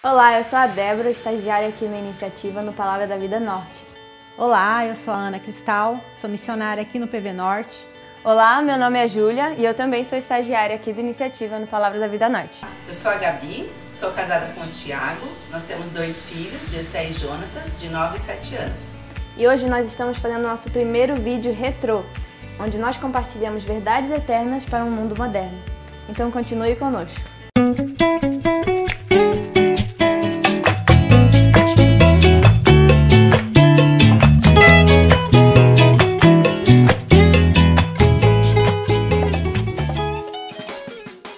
Olá, eu sou a Débora, estagiária aqui na iniciativa no Palavra da Vida Norte. Olá, eu sou a Ana Cristal, sou missionária aqui no PV Norte. Olá, meu nome é Júlia e eu também sou estagiária aqui da iniciativa no Palavra da Vida Norte. Eu sou a Gabi, sou casada com o Thiago, nós temos 2 filhos, Gessé e Jonatas, de 9 e 7 anos. E hoje nós estamos fazendo nosso primeiro vídeo retrô, onde nós compartilhamos verdades eternas para um mundo moderno. Então continue conosco.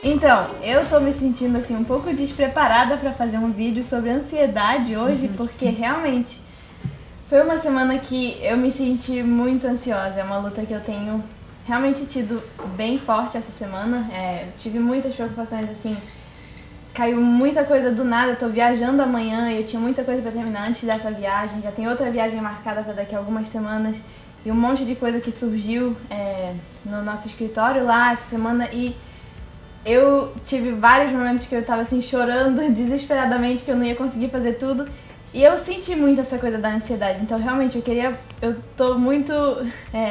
Então, eu tô me sentindo assim um pouco despreparada para fazer um vídeo sobre ansiedade hoje, porque realmente foi uma semana que eu me senti muito ansiosa. É uma luta que eu tenho realmente tido bem forte essa semana. Tive muitas preocupações, assim, caiu muita coisa do nada. Eu tô viajando amanhã e eu tinha muita coisa para terminar antes dessa viagem. Já tem outra viagem marcada para daqui a algumas semanas e um monte de coisa que surgiu no nosso escritório lá essa semana. E eu tive vários momentos que eu tava assim chorando desesperadamente que eu não ia conseguir fazer tudo. E eu senti muito essa coisa da ansiedade. Então realmente eu tô muito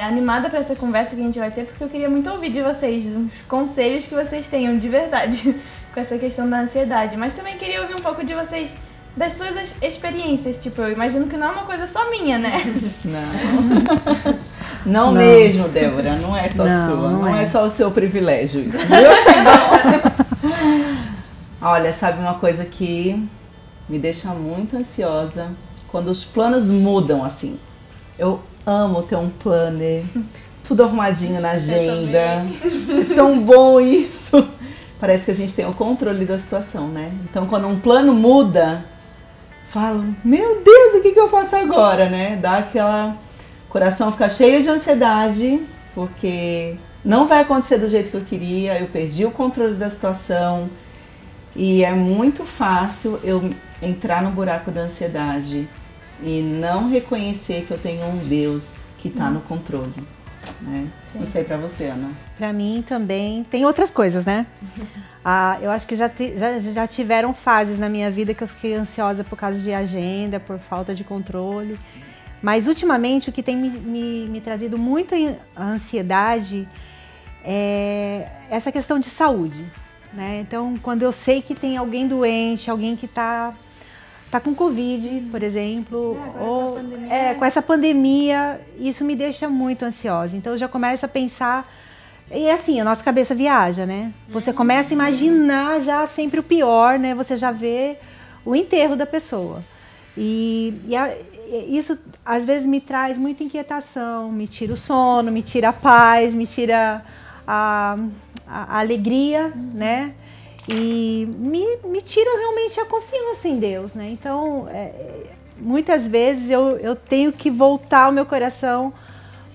animada pra essa conversa que a gente vai ter, porque eu queria muito ouvir de vocês, os conselhos que vocês tenham de verdade com essa questão da ansiedade. Mas também queria ouvir um pouco de vocês, das suas experiências. Tipo, eu imagino que não é uma coisa só minha, né? Não mesmo, Débora, não é só sua, não é só o seu privilégio isso, viu? Olha, sabe uma coisa que me deixa muito ansiosa? Quando os planos mudam assim. Eu amo ter um planner, tudo arrumadinho na agenda, é tão bom isso. Parece que a gente tem o controle da situação, né? Então quando um plano muda, falo, meu Deus, o que eu faço agora, né? Dá aquela... O coração fica cheio de ansiedade, porque não vai acontecer do jeito que eu queria, eu perdi o controle da situação e é muito fácil eu entrar no buraco da ansiedade e não reconhecer que eu tenho um Deus que está no controle, né? Não sei pra você, Ana. Pra mim também tem outras coisas, né? Eu acho que já tiveram fases na minha vida que eu fiquei ansiosa por causa de agenda, por falta de controle. Mas ultimamente o que tem me trazido muita ansiedade é essa questão de saúde, né? Então, quando eu sei que tem alguém doente, alguém que tá com Covid, por exemplo, ou com essa pandemia, isso me deixa muito ansiosa. Então eu já começo a pensar, e assim, a nossa cabeça viaja, né? Você começa a imaginar já sempre o pior, né? Você já vê o enterro da pessoa. Isso às vezes me traz muita inquietação, me tira o sono, me tira a paz, me tira a alegria, né? E me tira realmente a confiança em Deus, né? Então, muitas vezes eu tenho que voltar o meu coração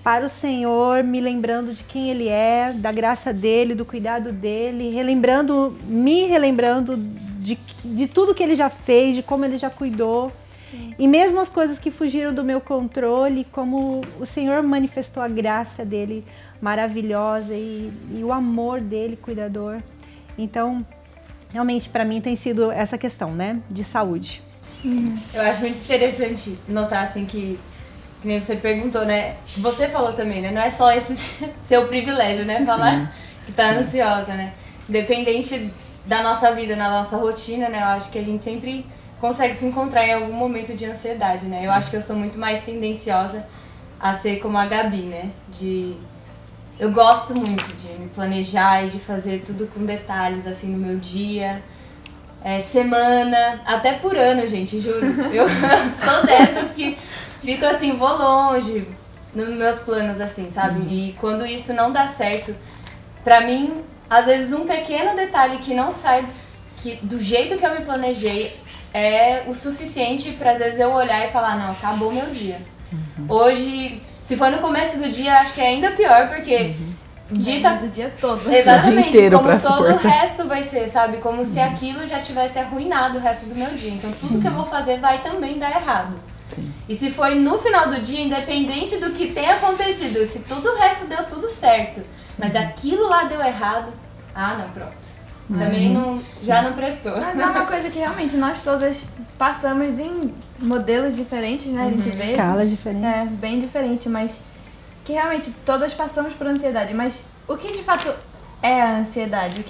para o Senhor, me lembrando de quem Ele é, da graça dEle, do cuidado dEle, me relembrando de tudo que Ele já fez, de como Ele já cuidou. Sim. E mesmo as coisas que fugiram do meu controle, como o Senhor manifestou a graça dEle maravilhosa e o amor dEle cuidador. Então, realmente para mim tem sido essa questão, né, de saúde. Eu acho muito interessante notar assim que nem você perguntou, né? Você falou também, né? Não é só esse seu privilégio, né? Falar que tá ansiosa, né? Independente da nossa vida, na nossa rotina, né? Eu acho que a gente sempre consegue se encontrar em algum momento de ansiedade, né? Sim. Eu acho que eu sou muito mais tendenciosa a ser como a Gabi, né? Eu gosto muito de me planejar e de fazer tudo com detalhes, assim, no meu dia, semana, até por ano, gente, juro. Eu sou dessas que fico assim, vou longe nos meus planos, assim, sabe? E quando isso não dá certo, pra mim, às vezes um pequeno detalhe que não sai do jeito que eu me planejei é o suficiente pra, às vezes, eu olhar e falar, não, acabou meu dia. Hoje, se for no começo do dia, acho que é ainda pior, porque dita do dia todo. Exatamente, dia como todo o resto vai ser, sabe? Como se aquilo já tivesse arruinado o resto do meu dia. Então tudo que eu vou fazer vai também dar errado. Sim. E se foi no final do dia, independente do que tenha acontecido, se tudo o resto deu tudo certo, mas aquilo lá deu errado, não, pronto. também já não prestou. Mas é uma coisa que realmente nós todas passamos em modelos diferentes, né? A gente vê. Escalas diferentes. É, bem diferente, mas que realmente todas passamos por ansiedade. Mas o que de fato é a ansiedade?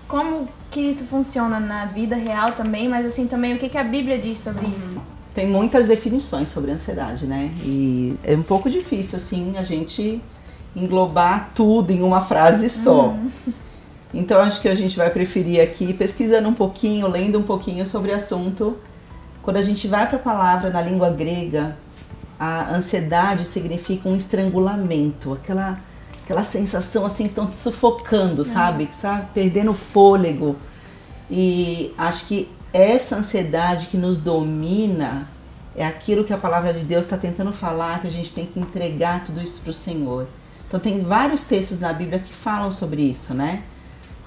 Como que isso funciona na vida real também, mas assim também o que a Bíblia diz sobre isso? Tem muitas definições sobre ansiedade, né? E é um pouco difícil, assim, a gente englobar tudo em uma frase só. Então acho que a gente vai preferir aqui, pesquisando um pouquinho, lendo um pouquinho sobre o assunto. Quando a gente vai para a palavra na língua grega, a ansiedade significa um estrangulamento, aquela sensação assim, estão te sufocando, sabe? Que está perdendo o fôlego. E acho que essa ansiedade que nos domina é aquilo que a palavra de Deus está tentando falar, que a gente tem que entregar tudo isso para o Senhor. Então tem vários textos na Bíblia que falam sobre isso, né?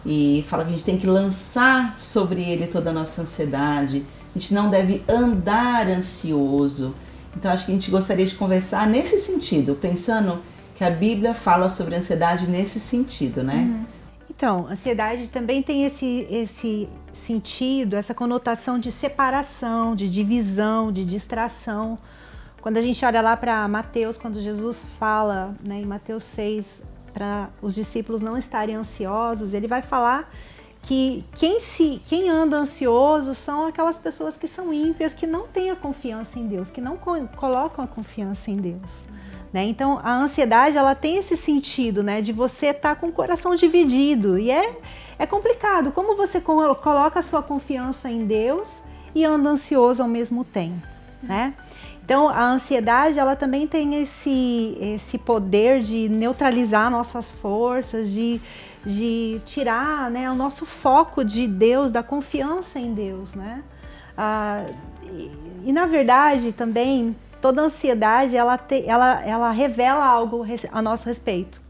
E fala que a gente tem que lançar sobre Ele toda a nossa ansiedade. A gente não deve andar ansioso. Então acho que a gente gostaria de conversar nesse sentido, pensando que a Bíblia fala sobre ansiedade nesse sentido, né? Então, ansiedade também tem esse sentido, essa conotação de separação, de divisão, de distração. Quando a gente olha lá para Mateus, quando Jesus fala, né, em Mateus 6, para os discípulos não estarem ansiosos, ele vai falar que quem anda ansioso são aquelas pessoas que são ímpias, que não têm a confiança em Deus, que não colocam a confiança em Deus. Né? Então, a ansiedade, ela tem esse sentido, né, de você estar com o coração dividido. E é complicado. Como você coloca a sua confiança em Deus e anda ansioso ao mesmo tempo, né? Então, a ansiedade, ela também tem esse poder de neutralizar nossas forças, de tirar, né, o nosso foco de Deus, da confiança em Deus, né? E na verdade, também, toda ansiedade, ela revela algo a nosso respeito.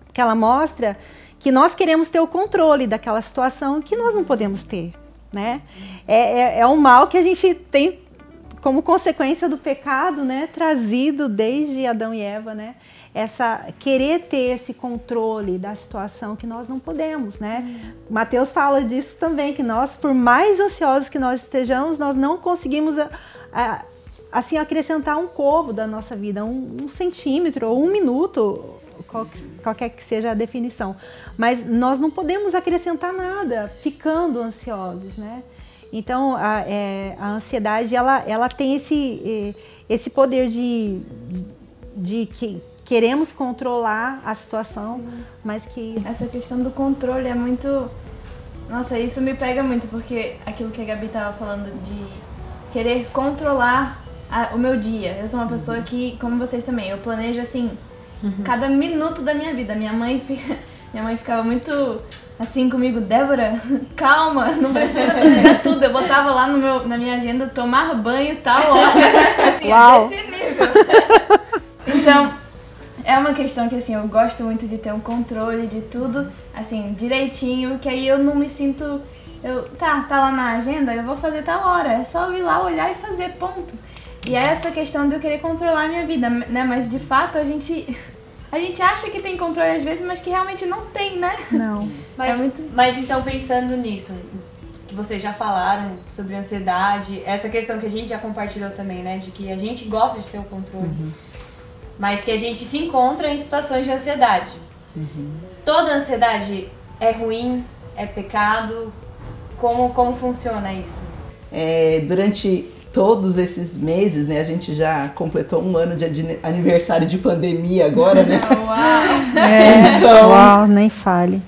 Porque ela mostra que nós queremos ter o controle daquela situação que nós não podemos ter, né? É um mal que a gente tem como consequência do pecado, né, trazido desde Adão e Eva, né, querer ter esse controle da situação que nós não podemos, né. Mateus fala disso também, que nós, por mais ansiosos que nós estejamos, nós não conseguimos assim acrescentar um covo da nossa vida, um centímetro ou um minuto, qualquer que seja a definição, mas nós não podemos acrescentar nada ficando ansiosos, né. Então, a ansiedade, ela tem esse poder de que queremos controlar a situação, mas que... Essa questão do controle é muito... Nossa, isso me pega muito, porque aquilo que a Gabi estava falando de querer controlar o meu dia. Eu sou uma pessoa que, como vocês também, eu planejo assim, cada minuto da minha vida. Minha mãe ficava muito... assim comigo, Débora, calma, não precisa planejar tudo. Eu botava lá na minha agenda tomar banho tal hora, assim, Uau. desse nível. Então, é uma questão que assim, eu gosto muito de ter um controle de tudo, assim, direitinho, que aí eu não me sinto, tá lá na agenda, eu vou fazer tal hora, é só eu ir lá, olhar e fazer, ponto. E é essa questão de eu querer controlar a minha vida, né, mas de fato a gente acha que tem controle às vezes, mas que realmente não tem, né? Não. Mas então, pensando nisso, que vocês já falaram sobre ansiedade, essa questão que a gente já compartilhou também, né? De que a gente gosta de ter o controle, mas que a gente se encontra em situações de ansiedade. Toda ansiedade é ruim? É pecado? Como funciona isso? Durante todos esses meses, né, a gente já completou um ano de aniversário de pandemia agora, né? Então, uau, nem fale.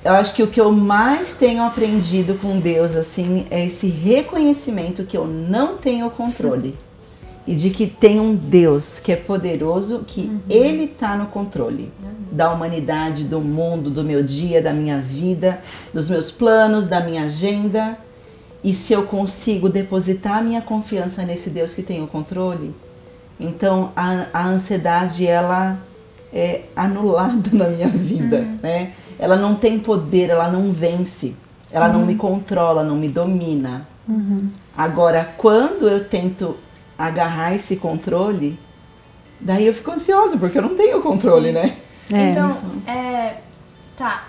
Eu acho que o que eu mais tenho aprendido com Deus, assim, é esse reconhecimento que eu não tenho controle. E de que tem um Deus que é poderoso, que Ele tá no controle da humanidade, do mundo, do meu dia, da minha vida, dos meus planos, da minha agenda. E se eu consigo depositar a minha confiança nesse Deus que tem o controle, então a ansiedade, ela é anulada na minha vida, né? Ela não tem poder, ela não vence, ela não me controla, não me domina. Agora, quando eu tento agarrar esse controle, daí eu fico ansiosa, porque eu não tenho controle, né? Então, tá.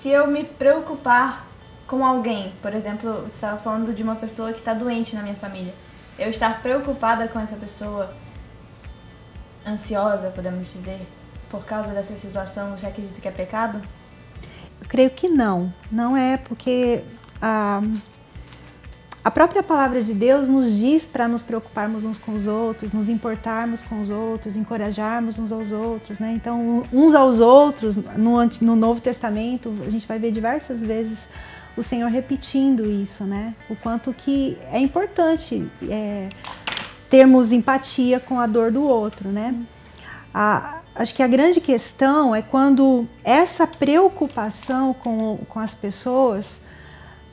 se eu me preocupar com alguém, por exemplo, você estava falando de uma pessoa que está doente na minha família, eu estar preocupada com essa pessoa, ansiosa, podemos dizer, por causa dessa situação, você acredita que é pecado? Eu creio que não. Não é, porque a própria palavra de Deus nos diz para nos preocuparmos uns com os outros, nos importarmos com os outros, encorajarmos uns aos outros, né? Então, uns aos outros, no Novo Testamento, a gente vai ver diversas vezes o Senhor repetindo isso, né? O quanto que é importante termos empatia com a dor do outro, né? Acho que a grande questão é quando essa preocupação com as pessoas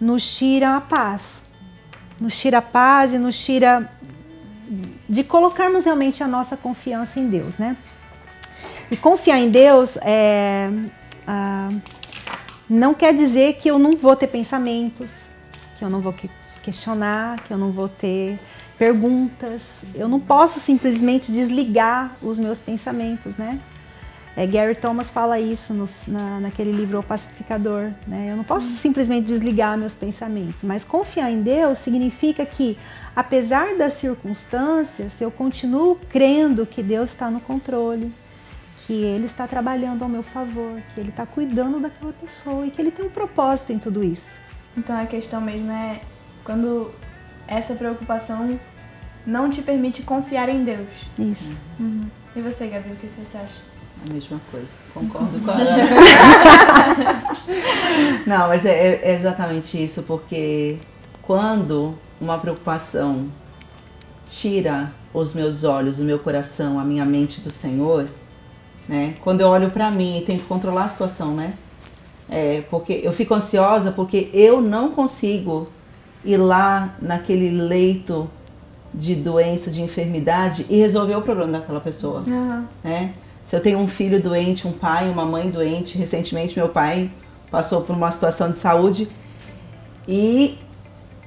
nos tira a paz. Nos tira a paz e nos tira de colocarmos realmente a nossa confiança em Deus, né? E confiar em Deus não quer dizer que eu não vou ter pensamentos, que eu não vou questionar, que eu não vou ter perguntas. Eu não posso simplesmente desligar os meus pensamentos, né? Gary Thomas fala isso naquele livro O Pacificador, né? Eu não posso simplesmente desligar meus pensamentos, mas confiar em Deus significa que, apesar das circunstâncias, eu continuo crendo que Deus está no controle, que Ele está trabalhando ao meu favor, que Ele está cuidando daquela pessoa e que Ele tem um propósito em tudo isso. Então a questão mesmo é quando essa preocupação não te permite confiar em Deus. Isso. Uhum. E você, Gabriel, o que você acha? A mesma coisa, concordo com a Ana. Não, mas é exatamente isso, porque quando uma preocupação tira os meus olhos, o meu coração, a minha mente do Senhor, né? Quando eu olho pra mim e tento controlar a situação, né? Porque eu fico ansiosa porque eu não consigo ir lá naquele leito de doença, de enfermidade e resolver o problema daquela pessoa, né? Se eu tenho um filho doente, um pai, uma mãe doente, recentemente meu pai passou por uma situação de saúde e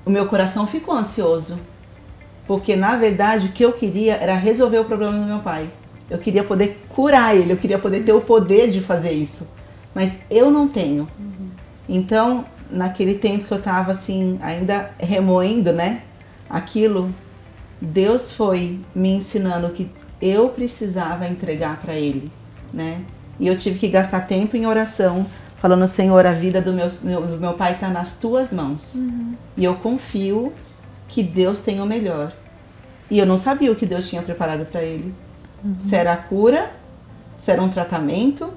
o meu coração ficou ansioso, porque na verdade o que eu queria era resolver o problema do meu pai. Eu queria poder curar ele, eu queria poder ter o poder de fazer isso, mas eu não tenho. Então, naquele tempo que eu estava assim, ainda remoendo, né, aquilo, Deus foi me ensinando que eu precisava entregar para Ele, né? E eu tive que gastar tempo em oração, falando: Senhor, a vida do meu pai está nas Tuas mãos. E eu confio que Deus tem o melhor. E eu não sabia o que Deus tinha preparado para ele. Se era a cura, se era um tratamento,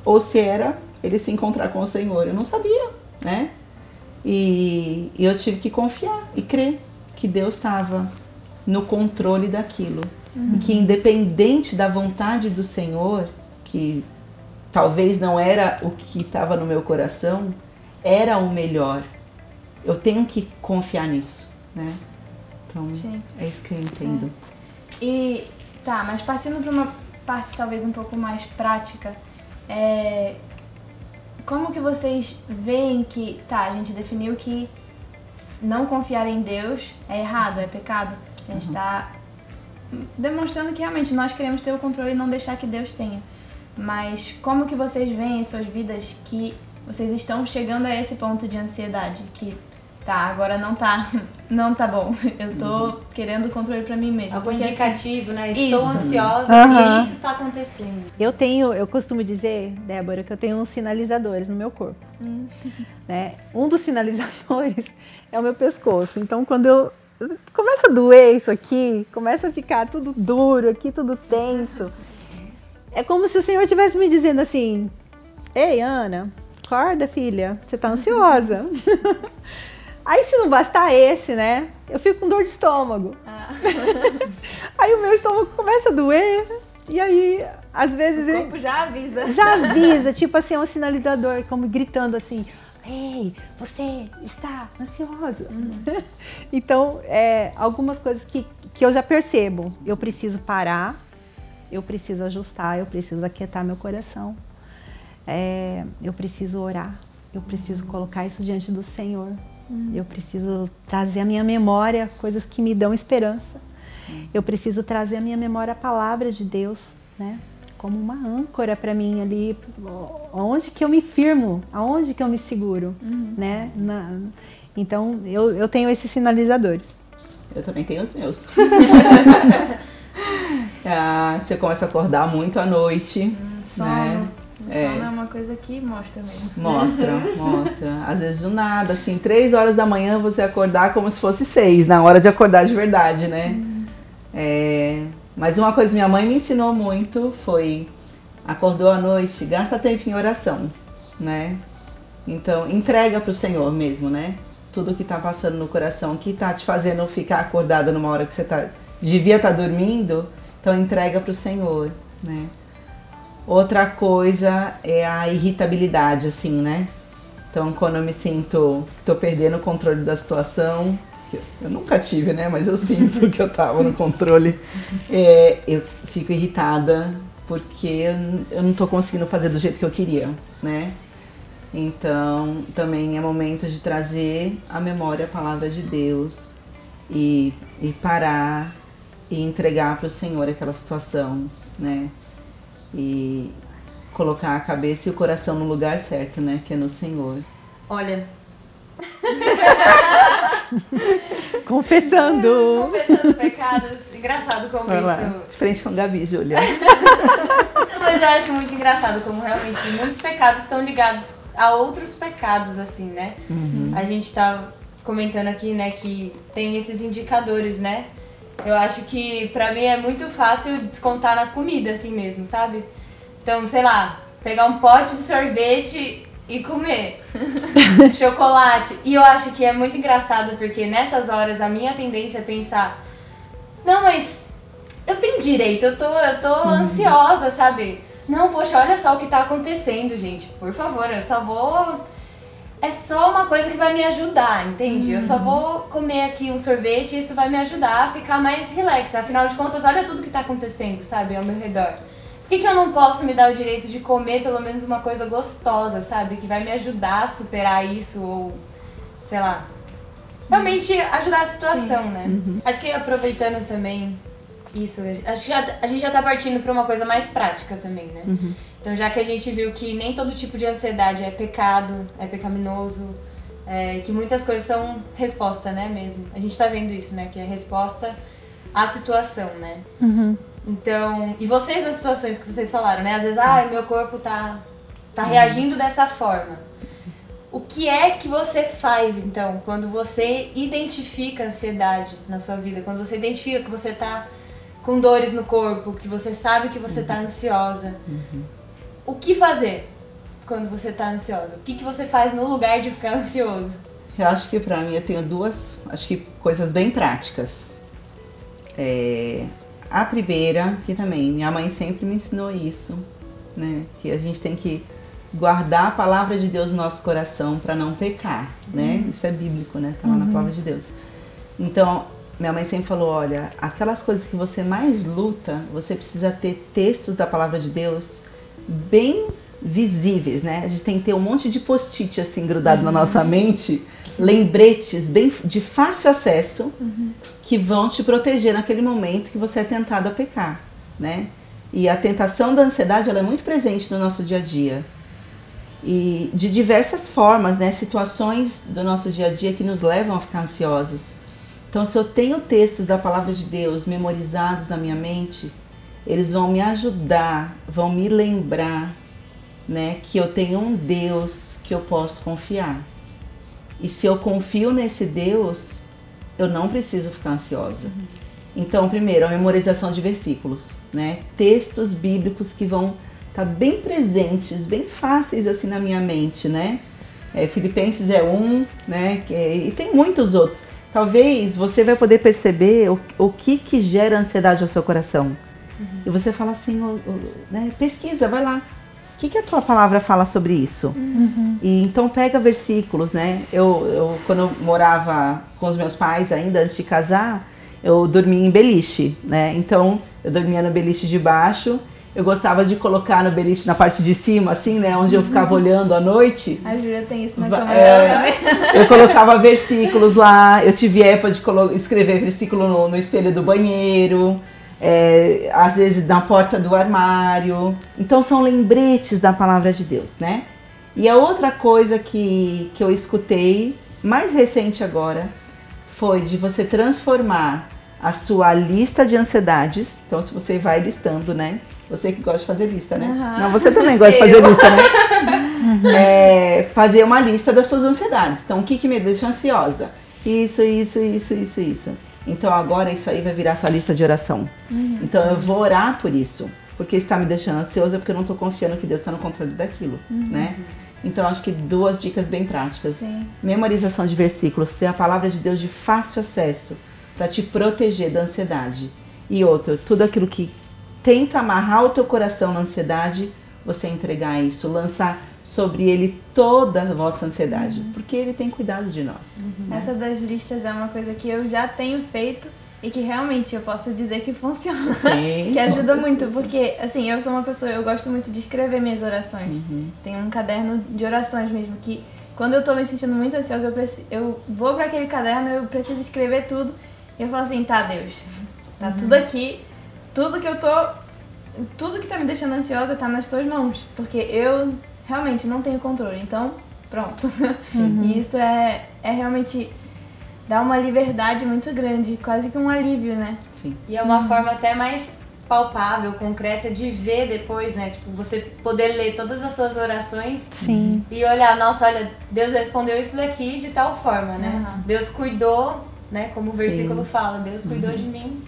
ou se era ele se encontrar com o Senhor. Eu não sabia, né? E eu tive que confiar e crer que Deus estava no controle daquilo. E que independente da vontade do Senhor, que talvez não era o que estava no meu coração, era o melhor. Eu tenho que confiar nisso, né? Então, sim, é isso que eu entendo. E tá, mas partindo para uma parte talvez um pouco mais prática, como que vocês veem que, tá, a gente definiu que não confiar em Deus é errado, é pecado. A gente está demonstrando que realmente nós queremos ter o controle e não deixar que Deus tenha. Mas como que vocês veem em suas vidas que vocês estão chegando a esse ponto de ansiedade? Que tá, agora não tá bom. Eu tô querendo o controle pra mim mesma. Algum porque, indicativo, assim, né? Estou ansiosa porque isso tá acontecendo. Eu costumo dizer, Débora, que eu tenho uns sinalizadores no meu corpo. Né? Um dos sinalizadores é o meu pescoço. Então, quando começa a doer isso aqui, começa a ficar tudo duro aqui, tudo tenso. É como se o Senhor estivesse me dizendo assim: ei, Ana, acorda, filha, você tá ansiosa. Aí, se não bastar esse, né, eu fico com dor de estômago. Aí o meu estômago começa a doer, e aí, às vezes... O corpo já avisa. Já avisa, tipo assim, é um sinalizador, como gritando assim: ei, você está ansiosa. Então, algumas coisas que eu já percebo. Eu preciso parar, eu preciso ajustar, eu preciso aquietar meu coração. Eu preciso orar, eu preciso colocar isso diante do Senhor. Eu preciso trazer à minha memória coisas que me dão esperança. Eu preciso trazer à minha memória a palavra de Deus, né? como uma âncora para mim ali, onde que eu me firmo, aonde que eu me seguro, né? Então eu tenho esses sinalizadores. Eu também tenho os meus. Você começa a acordar muito à noite. Sono. Né? O sono é uma coisa que mostra mesmo. Mostra. Às vezes do nada, assim, 3 horas da manhã você acordar como se fosse 6, na hora de acordar de verdade, né? Mas uma coisa que minha mãe me ensinou muito foi: acordou à noite, gasta tempo em oração, né? Então, entrega pro Senhor mesmo, né? Tudo que tá passando no coração, que tá te fazendo ficar acordada numa hora que você devia estar dormindo, então entrega pro Senhor, né? Outra coisa é a irritabilidade, assim, né? Então, quando eu me sinto que tô perdendo o controle da situação, eu nunca tive, né? Mas eu sinto que eu tava no controle, eu fico irritada porque eu não tô conseguindo fazer do jeito que eu queria, né? Então, também é momento de trazer à memória a palavra de Deus e parar e entregar para o Senhor aquela situação, né? E colocar a cabeça e o coração no lugar certo, né? Que é no Senhor. Olha... Confessando pecados. Engraçado como Vai isso... lá. De frente com a Gabi, Júlia. Mas eu acho muito engraçado como realmente muitos pecados estão ligados a outros pecados, assim, né? A gente tá comentando aqui, né, que tem esses indicadores, né? Eu acho que pra mim é muito fácil descontar na comida, assim mesmo, sabe? Então, sei lá, pegar um pote de sorvete e comer chocolate. E eu acho que é muito engraçado porque nessas horas a minha tendência é pensar: não, mas eu tenho direito, eu tô ansiosa, sabe? Não, poxa, olha só o que tá acontecendo, gente. Por favor, eu só vou... É só uma coisa que vai me ajudar, entende? Eu só vou comer aqui um sorvete e isso vai me ajudar a ficar mais relax. Afinal de contas, olha tudo que tá acontecendo, sabe, ao meu redor. Por que eu não posso me dar o direito de comer pelo menos uma coisa gostosa, sabe? Que vai me ajudar a superar isso ou, sei lá, realmente ajudar a situação, né? Acho que aproveitando também isso, acho que a gente já tá partindo pra uma coisa mais prática também, né? Então, já que a gente viu que nem todo tipo de ansiedade é pecado, é pecaminoso, que muitas coisas são resposta, né, mesmo. A gente tá vendo isso, né, que é resposta à situação, né? Então, e vocês nas situações que vocês falaram, né, às vezes, meu corpo tá reagindo dessa forma. O que é que você faz, então, quando você identifica a ansiedade na sua vida? Quando você identifica que você tá com dores no corpo, que você sabe que você tá ansiosa. O que fazer quando você tá ansiosa? O que você faz no lugar de ficar ansioso? Eu acho que pra mim eu tenho duas, coisas bem práticas. A primeira, que também minha mãe sempre me ensinou isso, né? Que a gente tem que guardar a palavra de Deus no nosso coração para não pecar, né? Isso é bíblico, né? Tá lá na palavra de Deus. Então, minha mãe sempre falou: olha, aquelas coisas que você mais luta, você precisa ter textos da palavra de Deus bem visíveis, né? A gente tem que ter um monte de post-it assim grudado na nossa mente, lembretes bem de fácil acesso, que vão te proteger naquele momento que você é tentado a pecar, né? E a tentação da ansiedade, ela é muito presente no nosso dia a dia. E de diversas formas, né? Situações do nosso dia a dia que nos levam a ficar ansiosos. Então, se eu tenho textos da palavra de Deus memorizados na minha mente, eles vão me ajudar, vão me lembrar, né, que eu tenho um Deus que eu posso confiar. E se eu confio nesse Deus, eu não preciso ficar ansiosa. Então, primeiro, a memorização de versículos, né? Textos bíblicos que vão estar bem presentes, bem fáceis assim na minha mente, né? Filipenses é um, né? E tem muitos outros. Talvez você vai poder perceber o que gera ansiedade ao seu coração. E você fala assim, né, pesquisa, vai lá. O que a tua palavra fala sobre isso? E então pega versículos, né? Eu quando eu morava com os meus pais ainda, antes de casar, eu dormia em beliche, né? Então eu dormia no beliche de baixo. Eu gostava de colocar no beliche na parte de cima, assim, né? Onde eu ficava olhando à noite. A Júlia tem isso na cama dela também. Eu colocava versículos lá. Eu tive época de escrever versículo no espelho do banheiro. às vezes na porta do armário. Então são lembretes da palavra de Deus, né? E a outra coisa que eu escutei, mais recente agora, foi de você transformar a sua lista de ansiedades. Então se você vai listando, né? Você que gosta de fazer lista, né? Uhum. Não, você também gosta de fazer lista, né? Fazer uma lista das suas ansiedades. Então, o que me deixa ansiosa? Isso. Então, agora isso aí vai virar sua lista de oração. Então, eu vou orar por isso. Porque está me deixando ansiosa porque eu não estou confiando que Deus está no controle daquilo, né? Então, acho que 2 dicas bem práticas. Sim. Memorização de versículos. Ter a palavra de Deus de fácil acesso para te proteger da ansiedade. E outro, tudo aquilo que tenta amarrar o teu coração na ansiedade, você entregar isso, lançar sobre ele toda a vossa ansiedade, porque ele tem cuidado de nós. Essa das listas é uma coisa que eu já tenho feito e que realmente eu posso dizer que funciona. Sim, que ajuda muito, porque assim, eu sou uma pessoa, eu gosto muito de escrever minhas orações. Tenho um caderno de orações mesmo, que quando eu tô me sentindo muito ansiosa, eu vou para aquele caderno, eu preciso escrever tudo, e eu falo assim, tá, Deus, tá tudo aqui, tudo que tá me deixando ansiosa tá nas tuas mãos, porque eu realmente não tenho controle, então pronto. E isso é realmente dá uma liberdade muito grande, quase que um alívio, né? Sim. E é uma forma até mais palpável, concreta de ver depois, né? Tipo, você poder ler todas as suas orações. Sim. E olhar, nossa, olha, Deus respondeu isso daqui de tal forma, né? Deus cuidou, né? Como o versículo fala, Deus cuidou de mim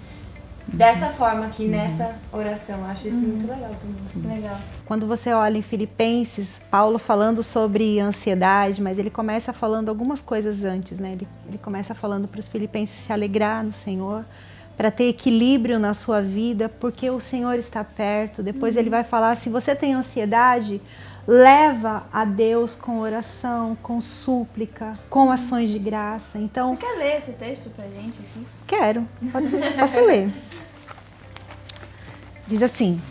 dessa forma aqui, nessa oração. Eu acho isso muito legal também. Legal. Quando você olha em Filipenses, Paulo falando sobre ansiedade, mas ele começa falando algumas coisas antes, né? Ele começa falando para os filipenses se alegrar no Senhor, para ter equilíbrio na sua vida, porque o Senhor está perto. Depois ele vai falar, se você tem ansiedade, leva a Deus com oração, com súplica, com ações de graça. Então, Você quer ler esse texto pra gente aqui? quero, posso ler. Diz assim,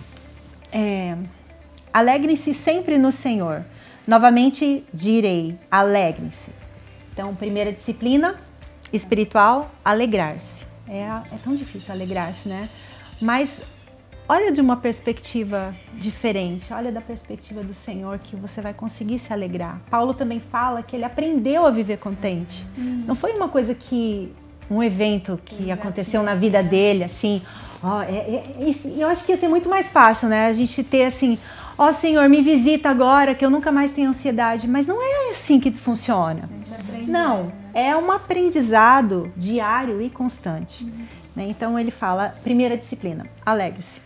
alegrem-se sempre no Senhor. Novamente direi, alegrem-se. Então, primeira disciplina espiritual, alegrar-se. É tão difícil alegrar-se, né? Mas olha de uma perspectiva diferente, olha da perspectiva do Senhor que você vai conseguir se alegrar. Paulo também fala que ele aprendeu a viver contente. Não foi uma coisa um evento que aconteceu na vida dele, assim, eu acho que ia ser muito mais fácil, né? A gente ter assim, Senhor, me visita agora que eu nunca mais tenho ansiedade. Mas não é assim que funciona. Não, é um aprendizado diário e constante. Né? Então ele fala, primeira disciplina, alegre-se.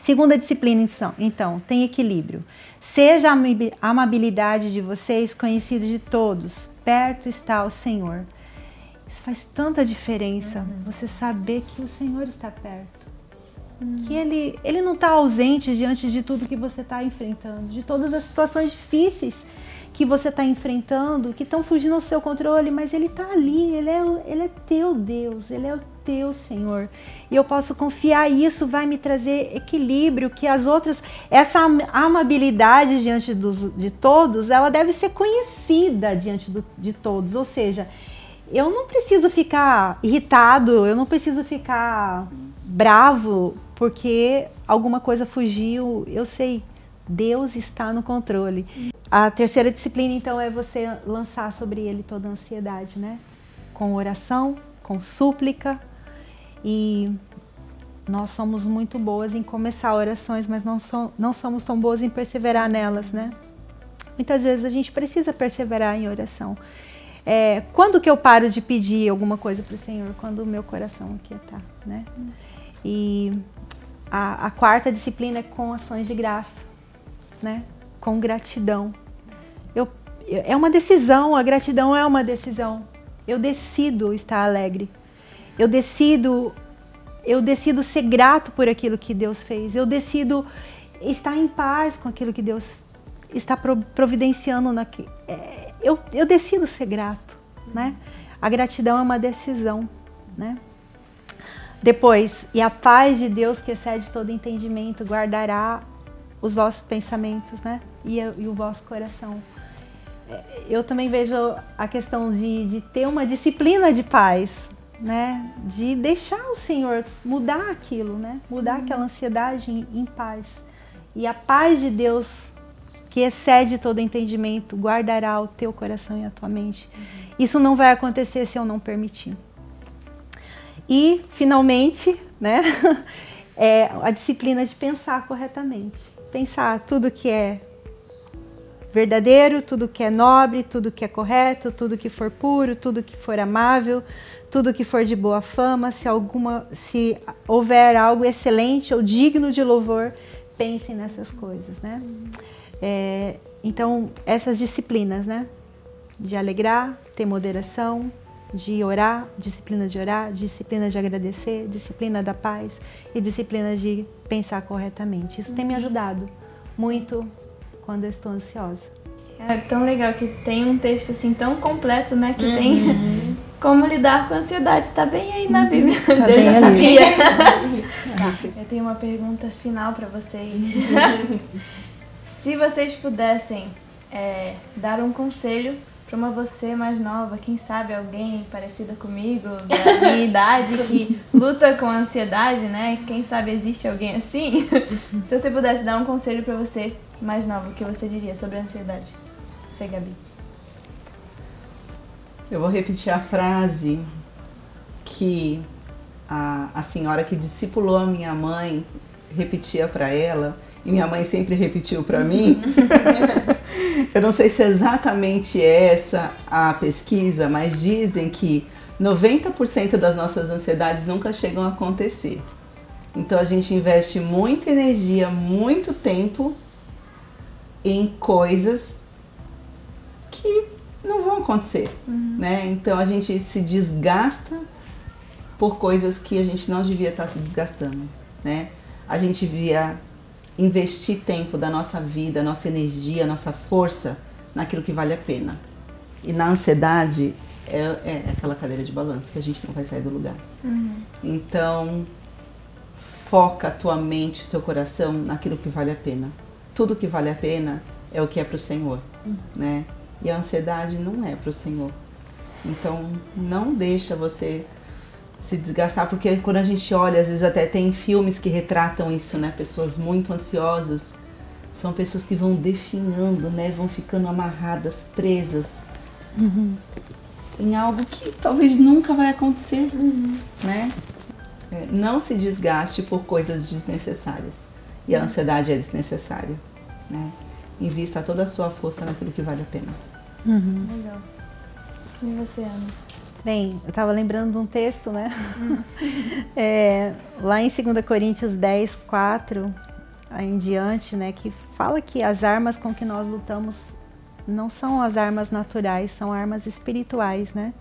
Segunda disciplina, então, tem equilíbrio. Seja a amabilidade de vocês conhecida de todos, perto está o Senhor. Isso faz tanta diferença, você saber que o Senhor está perto. Que Ele não está ausente diante de tudo que você está enfrentando, de todas as situações difíceis que você está enfrentando, que estão fugindo ao seu controle, mas Ele está ali, Ele é teu Deus, Ele é o teu Senhor. E eu posso confiar, e isso vai me trazer equilíbrio, que as outras, essa amabilidade diante de todos, ela deve ser conhecida diante de todos, ou seja, eu não preciso ficar irritado, eu não preciso ficar bravo porque alguma coisa fugiu, eu sei, Deus está no controle. A terceira disciplina, então, é você lançar sobre Ele toda a ansiedade, né? Com oração, com súplica. E nós somos muito boas em começar orações, mas não somos tão boas em perseverar nelas, né? Muitas vezes a gente precisa perseverar em oração. Quando que eu paro de pedir alguma coisa para o Senhor? Quando o meu coração aquietar, né? E a quarta disciplina é com ações de graça, né? Com gratidão. É uma decisão, a gratidão é uma decisão. Eu decido estar alegre. Eu decido ser grato por aquilo que Deus fez. Eu decido estar em paz com aquilo que Deus está providenciando. Eu decido ser grato, né? A gratidão é uma decisão, né? Depois, e a paz de Deus que excede todo entendimento guardará os vossos pensamentos, né? E o vosso coração. Eu também vejo a questão de ter uma disciplina de paz, né? De deixar o Senhor mudar aquilo, né? Mudar aquela ansiedade em paz. E a paz de Deus, que excede todo entendimento, guardará o teu coração e a tua mente. Isso não vai acontecer se eu não permitir. E, finalmente, né? A disciplina de pensar corretamente. Pensar tudo que é verdadeiro, tudo que é nobre, tudo que é correto, tudo que for puro, tudo que for amável, tudo que for de boa fama, se houver algo excelente ou digno de louvor, pensem nessas coisas, né? Então, essas disciplinas, né? De alegrar, ter moderação, de orar, disciplina de agradecer, disciplina da paz e disciplina de pensar corretamente. Isso tem me ajudado muito quando eu estou ansiosa. É tão legal que tem um texto assim tão completo, né? Que tem como lidar com a ansiedade. Tá bem aí na Bíblia. Tá Deus bem já ali. sabia. Eu tenho uma pergunta final para vocês. Se vocês pudessem dar um conselho para uma você mais nova, quem sabe alguém parecida comigo, da minha idade, que luta com a ansiedade, né? Quem sabe existe alguém assim? Se você pudesse dar um conselho para você mais nova, o que você diria sobre a ansiedade? Você, Gabi. Eu vou repetir a frase que a senhora que discipulou a minha mãe repetia para ela, e minha mãe sempre repetiu para mim. Eu não sei se é exatamente essa a pesquisa, mas dizem que 90% das nossas ansiedades nunca chegam a acontecer. Então a gente investe muita energia, muito tempo em coisas que não vão acontecer, né? Então a gente se desgasta por coisas que a gente não devia estar se desgastando, né? A gente devia investir tempo da nossa vida, nossa energia, nossa força naquilo que vale a pena. E na ansiedade é aquela cadeira de balanço que a gente não vai sair do lugar. Então, foca a tua mente, teu coração naquilo que vale a pena. Tudo que vale a pena é o que é pro Senhor, né? E a ansiedade não é pro Senhor. Então, não deixa você se desgastar, porque quando a gente olha, às vezes até tem filmes que retratam isso, né? Pessoas muito ansiosas, são pessoas que vão definhando, né? Vão ficando amarradas, presas em algo que talvez nunca vai acontecer, né? Não se desgaste por coisas desnecessárias. E a ansiedade é desnecessária, né? Invista toda a sua força naquilo que vale a pena. Legal. E você, Ana? Bem, eu estava lembrando de um texto, né? Lá em 2 Coríntios 10, 4 em diante, né? Que fala que as armas com que nós lutamos não são as armas naturais, são armas espirituais, né?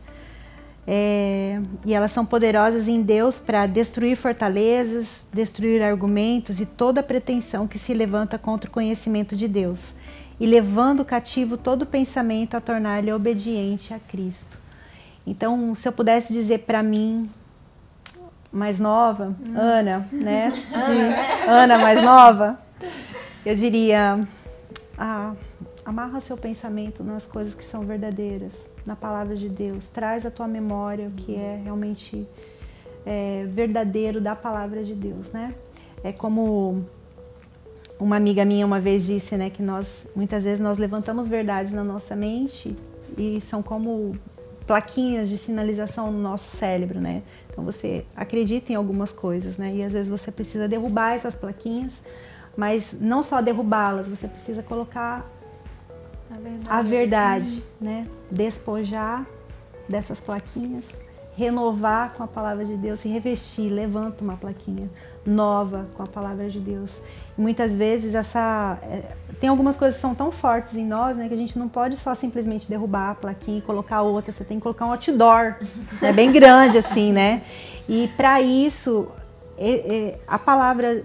E elas são poderosas em Deus para destruir fortalezas, destruir argumentos e toda pretensão que se levanta contra o conhecimento de Deus, e levando cativo todo pensamento a tornar-lhe obediente a Cristo. Então, se eu pudesse dizer para mim, mais nova, Ana, né? Ana mais nova, eu diria, amarra seu pensamento nas coisas que são verdadeiras, na palavra de Deus. Traz à tua memória o que é realmente verdadeiro da palavra de Deus, né? É como uma amiga minha uma vez disse, né? Que muitas vezes nós levantamos verdades na nossa mente e são como plaquinhas de sinalização no nosso cérebro, né? Então você acredita em algumas coisas, né? E às vezes você precisa derrubar essas plaquinhas, mas não só derrubá-las, você precisa colocar a verdade, né? Despojar dessas plaquinhas, renovar com a palavra de Deus, se revestir, levanta uma plaquinha nova com a palavra de Deus. E muitas vezes tem algumas coisas que são tão fortes em nós, né, que a gente não pode só simplesmente derrubar a plaquinha e colocar outra, você tem que colocar um outdoor, né, bem grande assim, né? E para isso, a palavra,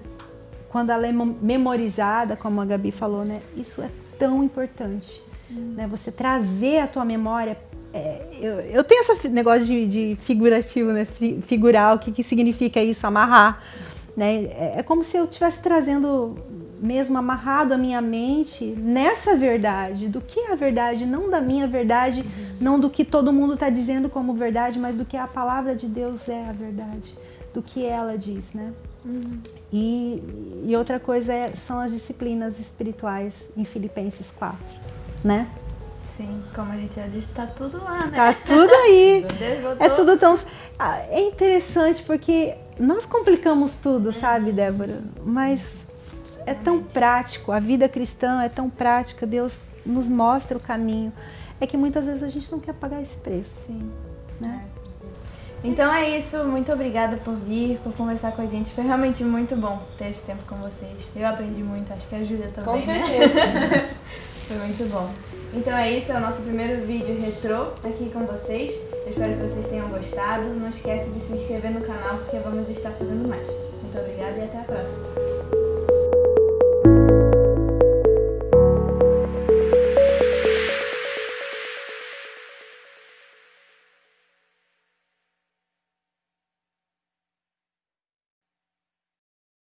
quando ela é memorizada, como a Gabi falou, né, isso é tão importante, né? Você trazer a tua memória. Eu tenho esse negócio de figurativo, né? Figurar, o que significa isso, amarrar, né? É como se eu estivesse trazendo mesmo amarrado a minha mente nessa verdade, do que é a verdade, não da minha verdade, não do que todo mundo está dizendo como verdade, mas do que a palavra de Deus é a verdade, do que ela diz, né? E outra coisa são as disciplinas espirituais em Filipenses 4, né? Sim, como a gente já disse, tá tudo lá, né? Tá tudo aí. Deus botou. É tudo tão... É interessante porque nós complicamos tudo, sabe, Débora? Mas é tão prático, a vida cristã é tão prática, Deus nos mostra o caminho. É que muitas vezes a gente não quer pagar esse preço. Sim. Né? Então é isso, muito obrigada por vir, por conversar com a gente. Foi realmente muito bom ter esse tempo com vocês. Eu aprendi muito, acho que a Júlia também, Com certeza. né? Foi muito bom. Então é isso, é o nosso primeiro vídeo retrô aqui com vocês. Eu espero que vocês tenham gostado. Não esquece de se inscrever no canal porque vamos estar fazendo mais. Muito obrigada e até a próxima.